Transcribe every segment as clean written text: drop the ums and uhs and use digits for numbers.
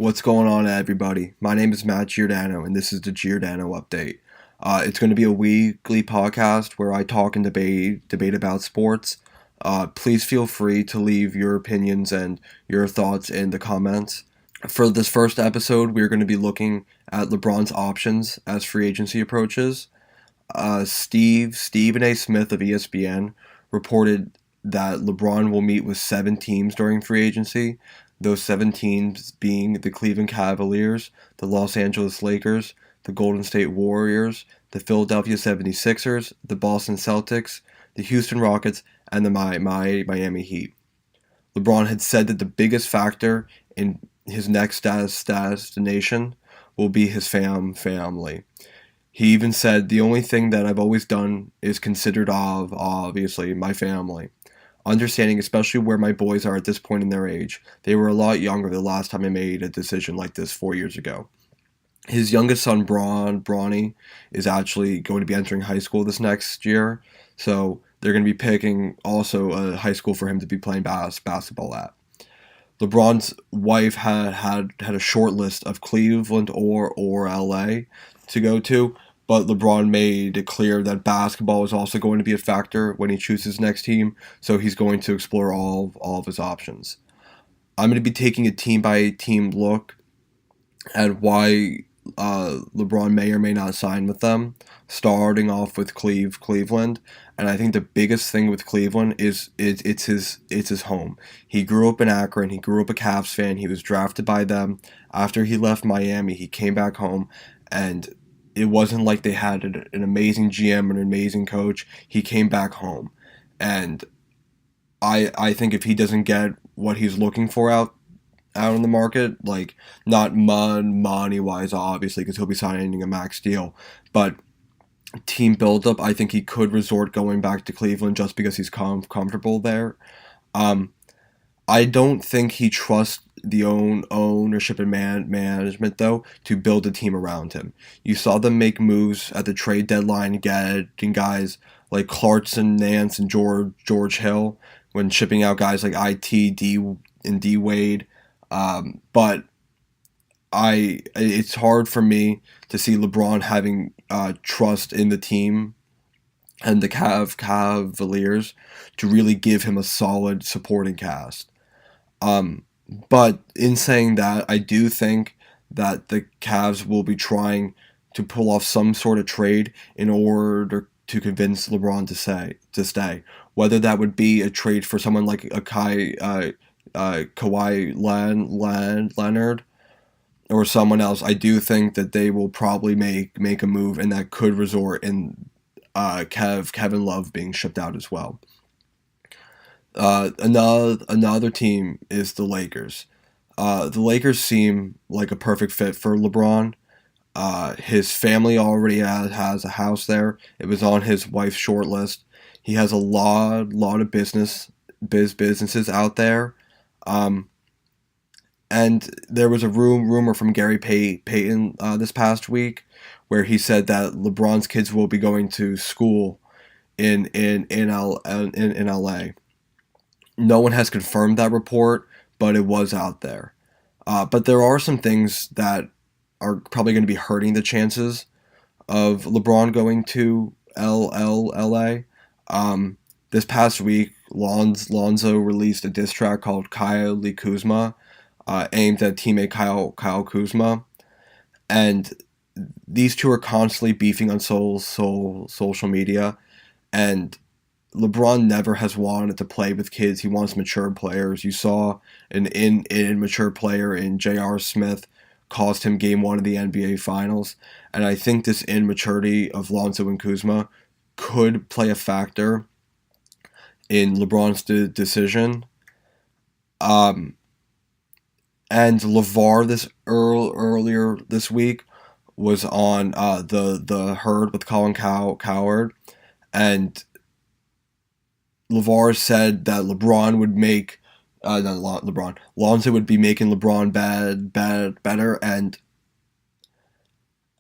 What's going on, everybody? My name is Matt Giordano, and this is the Giordano Update. It's going to be a weekly podcast where I talk and debate about sports. Please feel free to leave your opinions and your thoughts in the comments. For this first episode, we're going to be looking at LeBron's options as free agency approaches. Stephen A. Smith of ESPN reported that LeBron will meet with 7 teams during free agency. Those 7 teams being the Cleveland Cavaliers, the Los Angeles Lakers, the Golden State Warriors, the Philadelphia 76ers, the Boston Celtics, the Houston Rockets, and the Miami Heat. LeBron had said that the biggest factor in his next destination will be his family. He even said, "The only thing that I've always done is considered of, obviously, my family. Understanding especially where my boys are at this point in their age. They were a lot younger the last time I made a decision like this 4 years ago." His youngest son, Bronny, is actually going to be entering high school this next year. So they're going to be picking also a high school for him to be playing basketball at. LeBron's wife had a short list of Cleveland or LA to go to, but LeBron made it clear that basketball is also going to be a factor when he chooses his next team, so he's going to explore all of his options. I'm going to be taking a team by team look at why LeBron may or may not sign with them, starting off with Cleveland. And I think the biggest thing with Cleveland is it's his home. He grew up in Akron. He grew up a Cavs fan. He was drafted by them. After he left Miami, he came back home, and it wasn't like they had an amazing GM and an amazing coach. He came back home, and I think if he doesn't get what he's looking for out in the market, like not money wise, obviously, because he'll be signing a max deal, but team buildup, I think he could resort going back to Cleveland just because he's comfortable there. Um, I don't think he trusts the ownership and management though to build a team around him. You saw them make moves at the trade deadline, getting guys like Clarkson, Nance, and George Hill when shipping out guys like D and D Wade. But it's hard for me to see LeBron having trust in the team and the Cavaliers to really give him a solid supporting cast. But in saying that, I do think that the Cavs will be trying to pull off some sort of trade in order to convince LeBron to stay. Whether that would be a trade for someone like a Kawhi Leonard or someone else, I do think that they will probably make a move, and that could resort in Kevin Love being shipped out as well. Another team is the Lakers. The Lakers seem like a perfect fit for LeBron. His family already has a house there. It was on his wife's short list. He has a lot of businesses out there. And there was a rumor from Gary Payton this past week where he said that LeBron's kids will be going to school in LA. No one has confirmed that report, but it was out there. But there are some things that are probably going to be hurting the chances of LeBron going to LA. This past week, Lonzo released a diss track called Kyle Kuzma, aimed at teammate Kyle Kuzma, and these two are constantly beefing on social media, and LeBron never has wanted to play with kids. He wants mature players. You saw an immature player in J.R. Smith cost him game one of the NBA Finals, and I think this immaturity of Lonzo and Kuzma could play a factor in LeBron's decision. And LeVar earlier this week was on the Herd with Colin Cowherd, and LeVar said that LeBron would make not LeBron Lonzo would be making LeBron better, and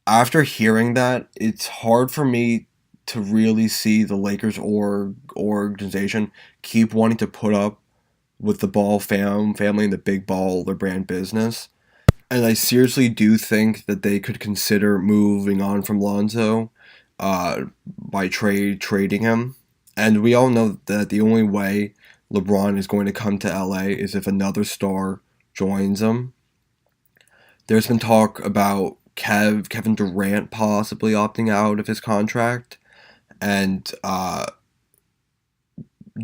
after hearing that, it's hard for me to really see the Lakers organization keep wanting to put up with the Ball family and the big baller brand business. And I seriously do think that they could consider moving on from Lonzo by trading him. And we all know that the only way LeBron is going to come to LA is if another star joins him. There's been talk about Kevin Durant possibly opting out of his contract and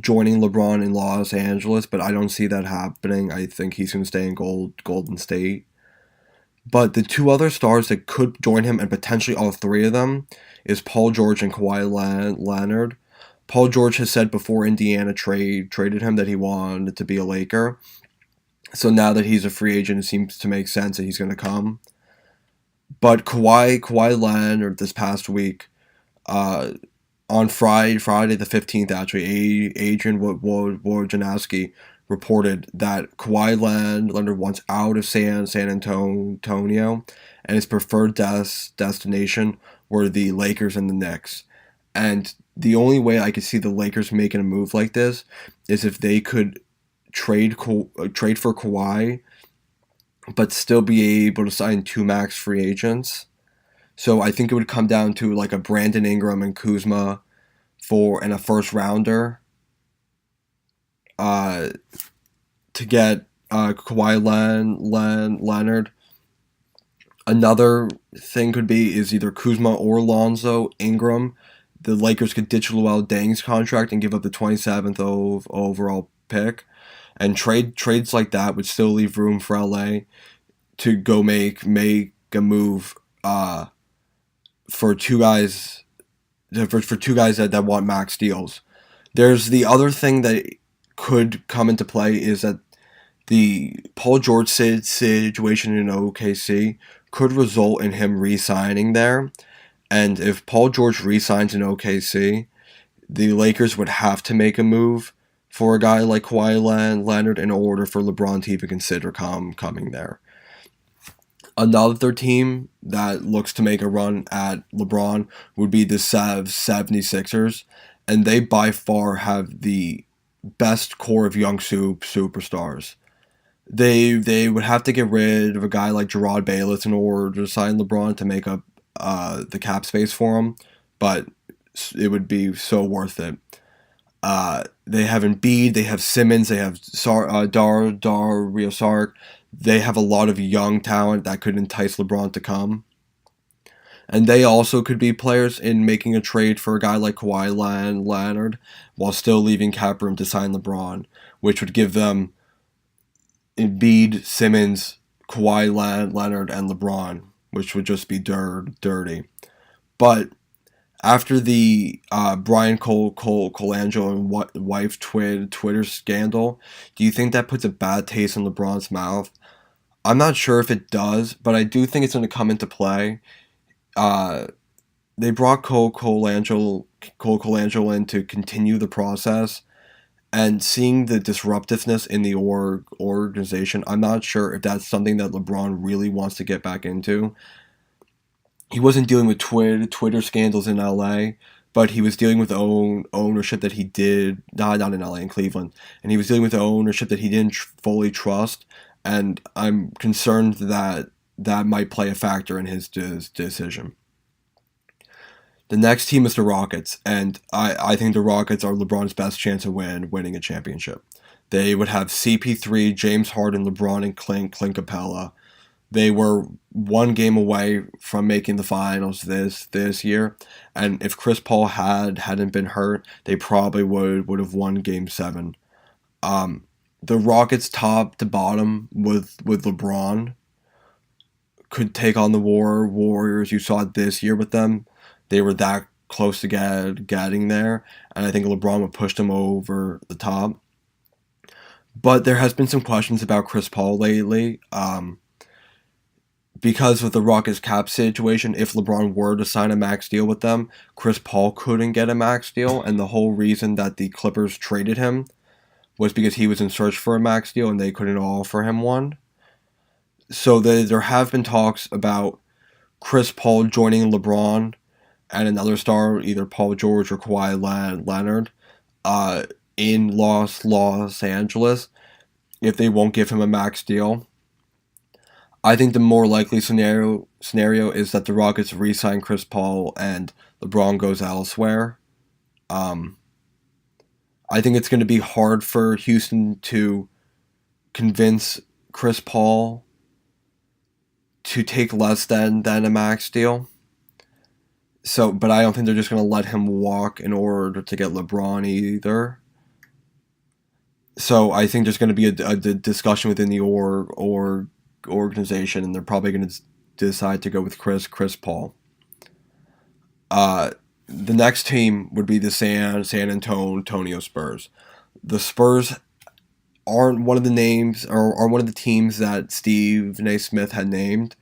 joining LeBron in Los Angeles, but I don't see that happening. I think he's going to stay in Golden State. But the two other stars that could join him, and potentially all three of them, is Paul George and Kawhi Leonard. Paul George has said before Indiana traded him that he wanted to be a Laker. So now that he's a free agent, it seems to make sense that he's going to come. But Kawhi Leonard this past week, uh, on Friday the 15th, actually, Adrian Wojnarowski reported that Kawhi Leonard wants out of San Antonio, and his preferred destination were the Lakers and the Knicks. And the only way I could see the Lakers making a move like this is if they could trade for Kawhi, but still be able to sign two max free agents. So I think it would come down to like a Brandon Ingram and Kuzma and a first rounder uh, to get Kawhi Leonard. Another thing could be is either Kuzma or Lonzo Ingram. The Lakers could ditch Luol Deng's contract and give up the 27th overall pick. And trades like that would still leave room for LA to go make a move for two guys for two guys that want max deals. There's the other thing that could come into play is that the Paul George situation in OKC could result in him re-signing there. And if Paul George re-signs in OKC, the Lakers would have to make a move for a guy like Kawhi Leonard in order for LeBron to even consider coming there. Another team that looks to make a run at LeBron would be the 76ers, and they by far have the best core of young superstars. They would have to get rid of a guy like Gerard Bayless in order to sign LeBron to make up the cap space for him, but it would be so worth it. They have Embiid, they have Simmons, they have Dario Saric. They have a lot of young talent that could entice LeBron to come. And they also could be players in making a trade for a guy like Kawhi Leonard while still leaving cap room to sign LeBron, which would give them Embiid, Simmons, Kawhi Leonard, and LeBron, which would just be dirty. But after the Brian Colangelo and wife Twitter scandal, do you think that puts a bad taste in LeBron's mouth? I'm not sure if it does, but I do think it's going to come into play. They brought Colangelo in to continue the process, and seeing the disruptiveness in the organization, I'm not sure if that's something that LeBron really wants to get back into. He wasn't dealing with Twitter scandals in LA, but he was dealing with ownership that he did not in LA, in Cleveland, and he was dealing with ownership that he didn't fully trust. And I'm concerned that that might play a factor in his decision. The next team is the Rockets, and I think the Rockets are LeBron's best chance of winning a championship. They would have CP3, James Harden, LeBron, and Clint Capella. They were one game away from making the finals this year, and if Chris Paul hadn't been hurt, they probably would have won Game 7. The Rockets, top to bottom, with LeBron, could take on the Warriors. You saw it this year with them. They were that close to getting there, and I think LeBron would push them over the top. But there has been some questions about Chris Paul lately. Because of the Rockets cap situation, if LeBron were to sign a max deal with them, Chris Paul couldn't get a max deal, and the whole reason that the Clippers traded him was because he was in search for a max deal and they couldn't offer him one. So there have been talks about Chris Paul joining LeBron and another star, either Paul George or Kawhi Leonard, in Los Angeles, if they won't give him a max deal. I think the more likely scenario is that the Rockets re-sign Chris Paul and LeBron goes elsewhere. Um, I think it's going to be hard for Houston to convince Chris Paul to take less than a max deal. So, but I don't think they're just going to let him walk in order to get LeBron either. So I think there's going to be a discussion within the organization, and they're probably going to decide to go with Chris Paul. Uh, the next team would be the San Antonio Spurs. The Spurs aren't one of the names or are one of the teams that Stephen A. Smith had named,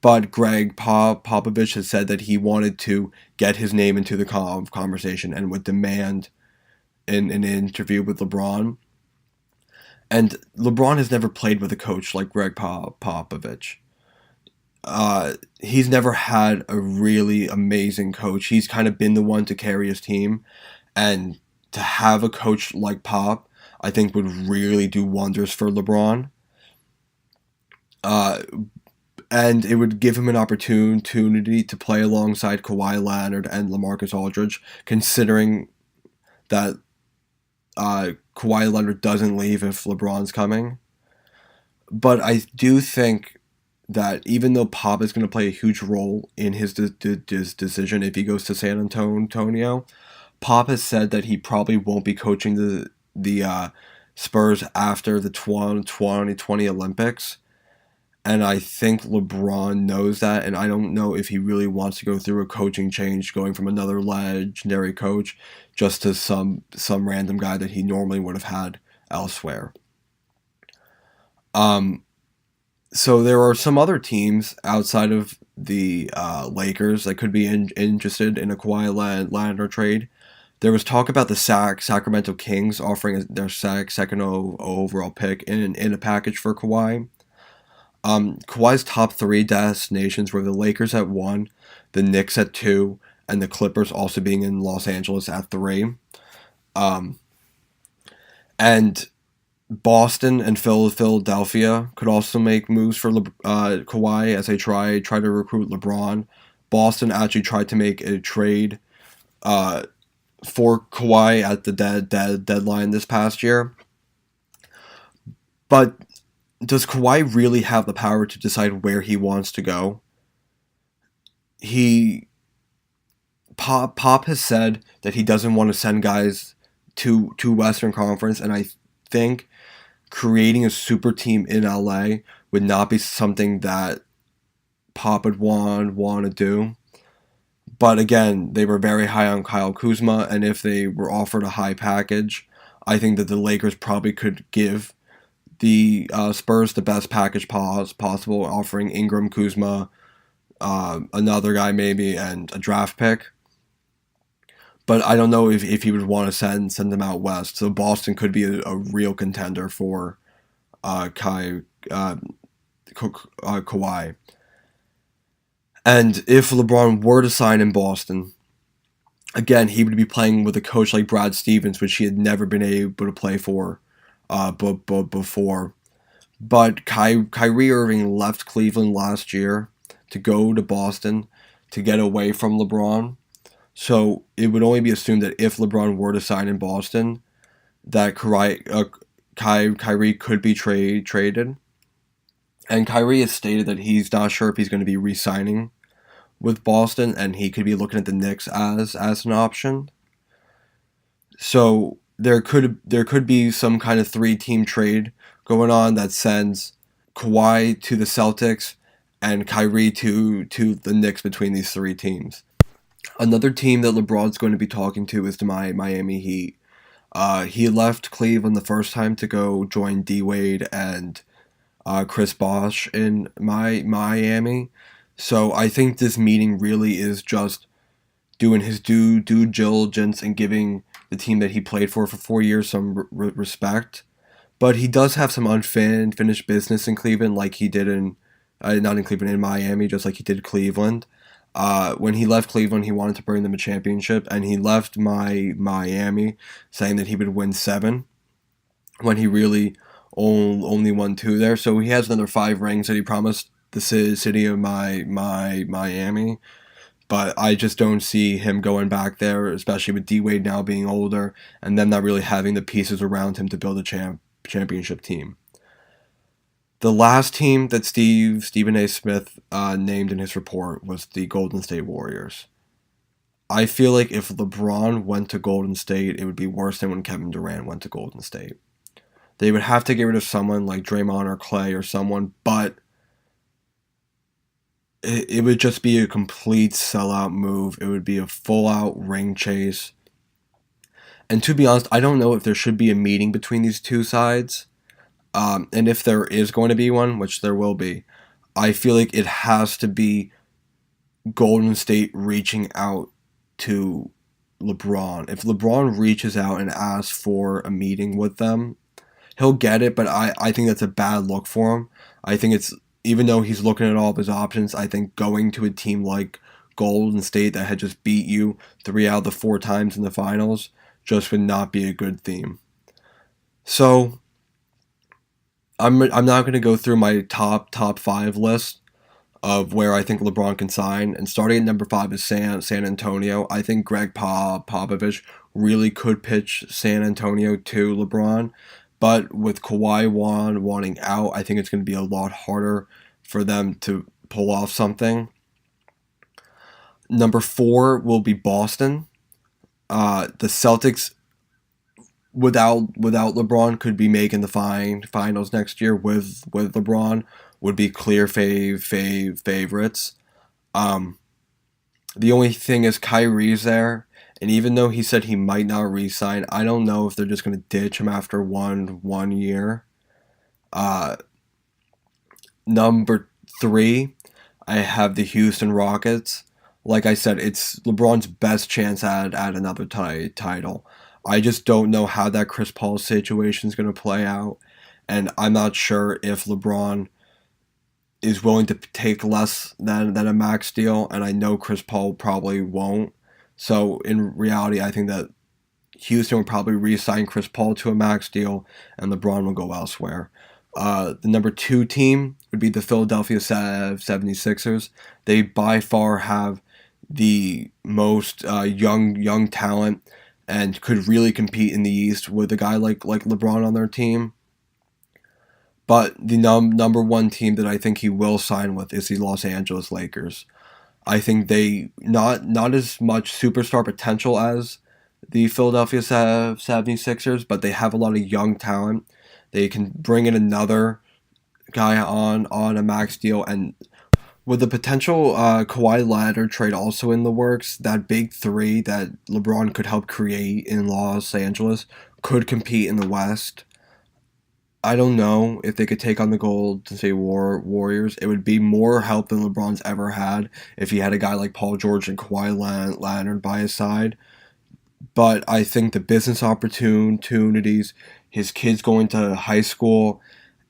but Greg Popovich has said that he wanted to get his name into the conversation and would demand an interview with LeBron. And LeBron has never played with a coach like Greg Popovich. He's never had a really amazing coach. He's kind of been the one to carry his team, and to have a coach like Pop, I think would really do wonders for LeBron. Uh, and it would give him an opportunity to play alongside Kawhi Leonard and LaMarcus Aldridge, considering that Kawhi Leonard doesn't leave if LeBron's coming. But I do think that even though Pop is going to play a huge role in his decision if he goes to San Antonio, Pop has said that he probably won't be coaching the Spurs after the 2020 Olympics. And I think LeBron knows that, and I don't know if he really wants to go through a coaching change, going from another legendary coach just to some random guy that he normally would have had elsewhere. So there are some other teams outside of the Lakers that could be interested in a Kawhi Leonard trade. There was talk about the Sacramento Kings offering their second overall pick in a package for Kawhi. Kawhi's top three destinations were the Lakers at 1, the Knicks at 2, and the Clippers also being in Los Angeles at 3. And Boston and Philadelphia could also make moves for Kawhi as they try to recruit LeBron. Boston actually tried to make a trade for Kawhi at the deadline this past year. But does Kawhi really have the power to decide where he wants to go? Pop has said that he doesn't want to send guys to Western Conference, and I think creating a super team in LA would not be something that Pop would want to do. But again, they were very high on Kyle Kuzma, and if they were offered a high package, I think that the Lakers probably could give the Spurs the best package possible, offering Ingram, Kuzma, another guy maybe, and a draft pick. But I don't know if he would want to send them out west. So Boston could be a real contender for Kawhi. And if LeBron were to sign in Boston, again, he would be playing with a coach like Brad Stevens, which he had never been able to play for before. But Kyrie Irving left Cleveland last year to go to Boston to get away from LeBron. So it would only be assumed that if LeBron were to sign in Boston, that Kyrie could be traded. And Kyrie has stated that he's not sure if he's going to be re-signing with Boston, and he could be looking at the Knicks as an option. So there could be some kind of 3-team trade going on that sends Kawhi to the Celtics and Kyrie to the Knicks between these 3 teams. Another team that LeBron's going to be talking to is the Miami Heat. He left Cleveland the first time to go join D Wade and Chris Bosh in Miami. So I think this meeting really is just doing his due diligence and giving the team that he played for 4 years some respect. But he does have some unfinished business in Cleveland, like he did not in Cleveland, in Miami, just like he did Cleveland. When he left Cleveland, he wanted to bring them a championship, and he left Miami saying that he would win 7 when he really only won 2 there. So he has another 5 rings that he promised the city of Miami. But I just don't see him going back there, especially with D Wade now being older and them not really having the pieces around him to build a championship team. The last team that Stephen A. Smith named in his report was the Golden State Warriors. I feel like if LeBron went to Golden State, it would be worse than when Kevin Durant went to Golden State. They would have to get rid of someone like Draymond or Clay or someone, but it would just be a complete sellout move. It would be a full out ring chase. And to be honest, I don't know if there should be a meeting between these two sides. And if there is going to be one, which there will be, I feel like it has to be Golden State reaching out to LeBron. If LeBron reaches out and asks for a meeting with them, he'll get it, but I think that's a bad look for him. I think it's, even though he's looking at all of his options, I think going to a team like Golden State that had just beat you 3 out of the 4 times in the finals just would not be a good theme. So I'm not going to go through my top 5 list of where I think LeBron can sign. And starting at number 5 is San Antonio. I think Greg Popovich really could pitch San Antonio to LeBron. But with Kawhi wanting out, I think it's going to be a lot harder for them to pull off something. Number 4 will be Boston. The Celtics, without LeBron, could be making the finals next year. With LeBron, would be clear favorites. The only thing is Kyrie's there, and even though he said he might not re-sign, I don't know if they're just going to ditch him after one year. Number 3, I have the Houston Rockets. Like I said, it's LeBron's best chance at another title. I just don't know how that Chris Paul situation is going to play out, and I'm not sure if LeBron is willing to take less than a max deal, and I know Chris Paul probably won't. So in reality, I think that Houston would probably re-sign Chris Paul to a max deal, and LeBron will go elsewhere. The number 2 team would be the Philadelphia 76ers. They by far have the most young talent and could really compete in the East with a guy like LeBron on their team. But the number 1 team that I think he will sign with is the Los Angeles Lakers. I think they not as much superstar potential as the Philadelphia 76ers, but they have a lot of young talent. They can bring in another guy on a max deal, and with the potential Kawhi Leonard trade also in the works, that big 3 that LeBron could help create in Los Angeles could compete in the West. I don't know if they could take on the Golden State Warriors. It would be more help than LeBron's ever had if he had a guy like Paul George and Kawhi Leonard by his side. But I think the business opportunities, his kids going to high school,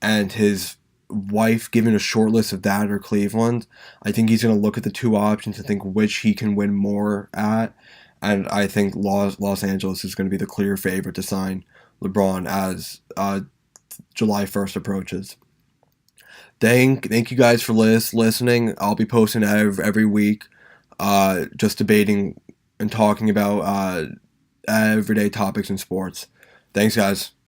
and his wife giving a short list of that or Cleveland, I think he's going to look at the 2 options and think which he can win more at. And I think Los Angeles is going to be the clear favorite to sign LeBron as July 1st approaches. Thank you guys for listening. I'll be posting every week, just debating and talking about everyday topics in sports. Thanks, guys.